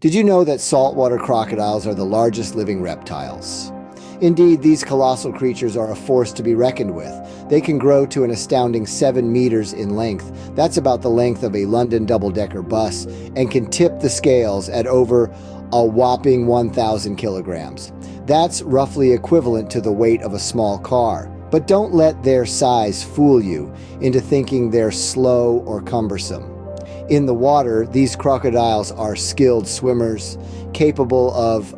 Did you know that saltwater crocodiles are the largest living reptiles? Indeed, these colossal creatures are a force to be reckoned with. They can grow to an astounding 7 meters in length. That's about the length of a London double-decker bus, and can tip the scales at over a whopping 1,000 kilograms. That's roughly equivalent to the weight of a small car. But don't let their size fool you into thinking they're slow or cumbersome. In the water, these crocodiles are skilled swimmers, capable of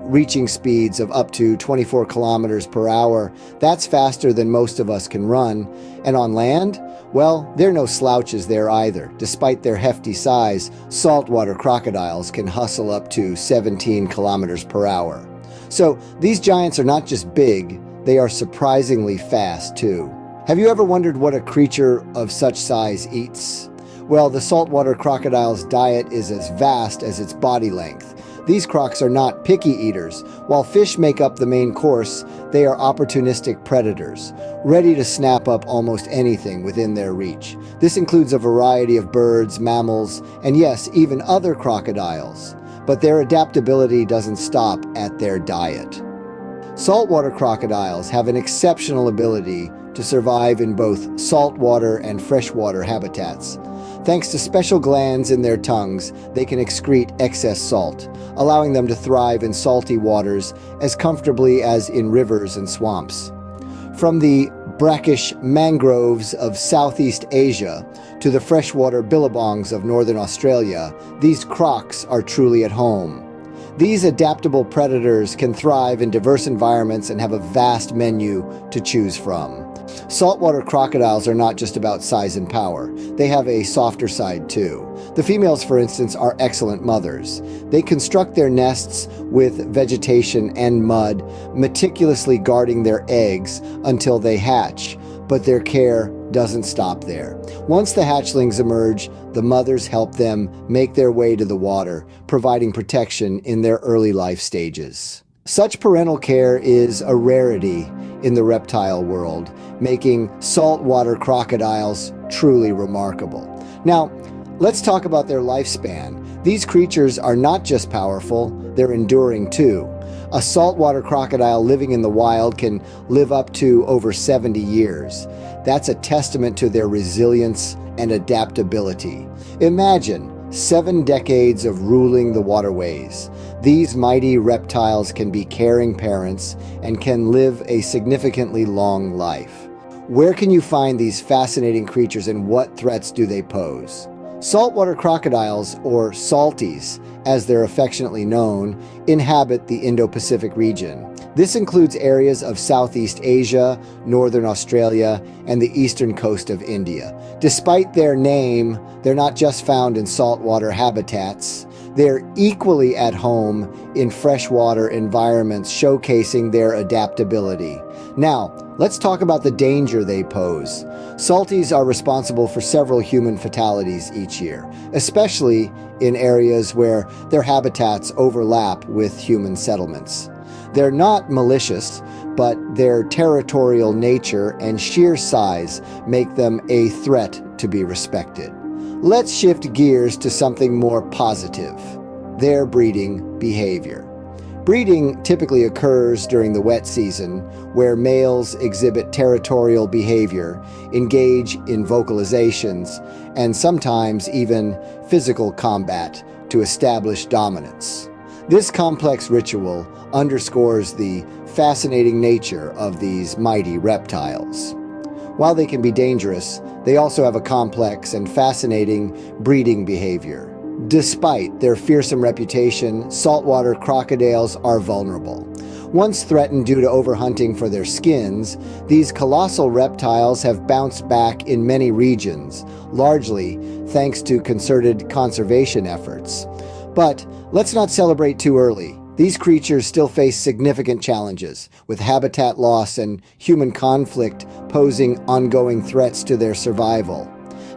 reaching speeds of up to 24 kilometers per hour. That's faster than most of us can run. And on land, well, they're no slouches there either. Despite their hefty size, saltwater crocodiles can hustle up to 17 kilometers per hour. So these giants are not just big, they are surprisingly fast too. Have you ever wondered what a creature of such size eats? Well, the saltwater crocodile's diet is as vast as its body length. These crocs are not picky eaters. While fish make up the main course, they are opportunistic predators, ready to snap up almost anything within their reach. This includes a variety of birds, mammals, and yes, even other crocodiles. But their adaptability doesn't stop at their diet. Saltwater crocodiles have an exceptional ability to survive in both saltwater and freshwater habitats. Thanks to special glands in their tongues, they can excrete excess salt, allowing them to thrive in salty waters as comfortably as in rivers and swamps. From the brackish mangroves of Southeast Asia to the freshwater billabongs of Northern Australia, these crocs are truly at home. These adaptable predators can thrive in diverse environments and have a vast menu to choose from. Saltwater crocodiles are not just about size and power. They have a softer side too. The females, for instance, are excellent mothers. They construct their nests with vegetation and mud, meticulously guarding their eggs until they hatch, but their care doesn't stop there. Once the hatchlings emerge, the mothers help them make their way to the water, providing protection in their early life stages. Such parental care is a rarity in the reptile world, making saltwater crocodiles truly remarkable. Now, let's talk about their lifespan. These creatures are not just powerful, they're enduring too. A saltwater crocodile living in the wild can live up to over 70 years. That's a testament to their resilience and adaptability. Imagine 7 decades of ruling the waterways. These mighty reptiles can be caring parents and can live a significantly long life. Where can you find these fascinating creatures and what threats do they pose? Saltwater crocodiles, or salties, as they're affectionately known, inhabit the Indo-Pacific region. This includes areas of Southeast Asia, Northern Australia, and the eastern coast of India. Despite their name, they're not just found in saltwater habitats. They're equally at home in freshwater environments, showcasing their adaptability. Now, let's talk about the danger they pose. Salties are responsible for several human fatalities each year, especially in areas where their habitats overlap with human settlements. They're not malicious, but their territorial nature and sheer size make them a threat to be respected. Let's shift gears to something more positive: their breeding behavior. Breeding typically occurs during the wet season, where males exhibit territorial behavior, engage in vocalizations, and sometimes even physical combat to establish dominance. This complex ritual underscores the fascinating nature of these mighty reptiles. While they can be dangerous, they also have a complex and fascinating breeding behavior. Despite their fearsome reputation, saltwater crocodiles are vulnerable. Once threatened due to overhunting for their skins, these colossal reptiles have bounced back in many regions, largely thanks to concerted conservation efforts. But let's not celebrate too early. These creatures still face significant challenges, with habitat loss and human conflict posing ongoing threats to their survival.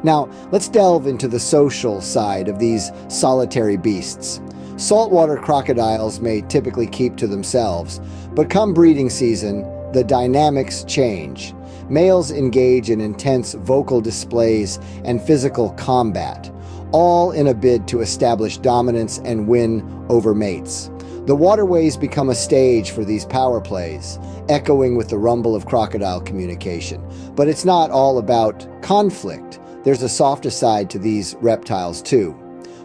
Now, let's delve into the social side of these solitary beasts. Saltwater crocodiles may typically keep to themselves, but come breeding season, the dynamics change. Males engage in intense vocal displays and physical combat. all in a bid to establish dominance and win over mates. The waterways become a stage for these power plays, echoing with the rumble of crocodile communication. But it's not all about conflict. There's a softer side to these reptiles too.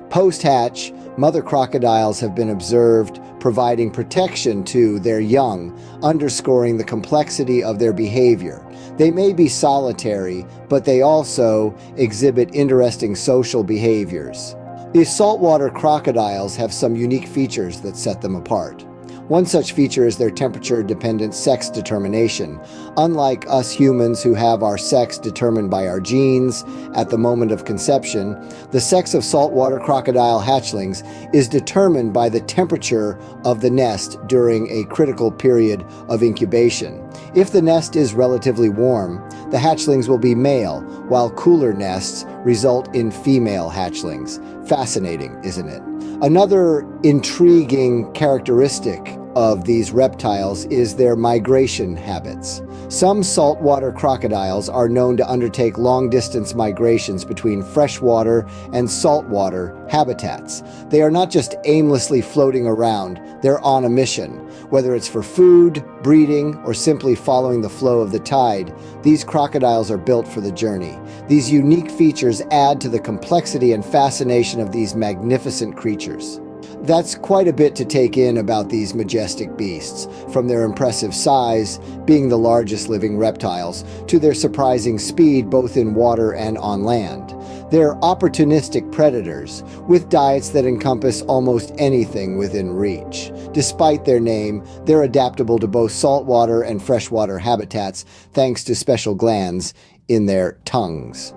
Post-hatch, mother crocodiles have been observed providing protection to their young, underscoring the complexity of their behavior. They may be solitary, but they also exhibit interesting social behaviors. These saltwater crocodiles have some unique features that set them apart. One such feature is their temperature-dependent sex determination. Unlike us humans who have our sex determined by our genes at the moment of conception, the sex of saltwater crocodile hatchlings is determined by the temperature of the nest during a critical period of incubation. If the nest is relatively warm, the hatchlings will be male, while cooler nests result in female hatchlings. Fascinating, isn't it? Another intriguing characteristic of these reptiles is their migration habits. Some saltwater crocodiles are known to undertake long-distance migrations between freshwater and saltwater habitats. They are not just aimlessly floating around, they're on a mission. Whether it's for food, breeding, or simply following the flow of the tide, these crocodiles are built for the journey. These unique features add to the complexity and fascination of these magnificent creatures. That's quite a bit to take in about these majestic beasts, from their impressive size, being the largest living reptiles, to their surprising speed both in water and on land. They're opportunistic predators, with diets that encompass almost anything within reach. Despite their name, they're adaptable to both saltwater and freshwater habitats thanks to special glands in their tongues.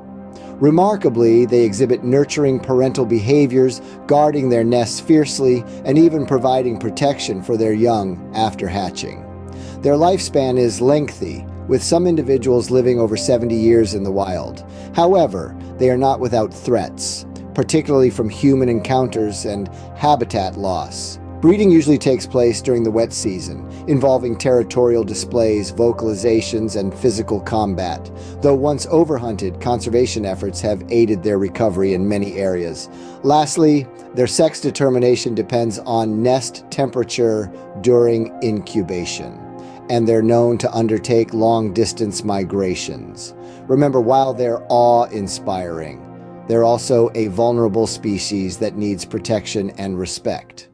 Remarkably, they exhibit nurturing parental behaviors, guarding their nests fiercely, and even providing protection for their young after hatching. Their lifespan is lengthy, with some individuals living over 70 years in the wild. However, they are not without threats, particularly from human encounters and habitat loss. Breeding usually takes place during the wet season, involving territorial displays, vocalizations, and physical combat. Though once overhunted, conservation efforts have aided their recovery in many areas. Lastly, their sex determination depends on nest temperature during incubation, and they're known to undertake long-distance migrations. Remember, while they're awe-inspiring, they're also a vulnerable species that needs protection and respect.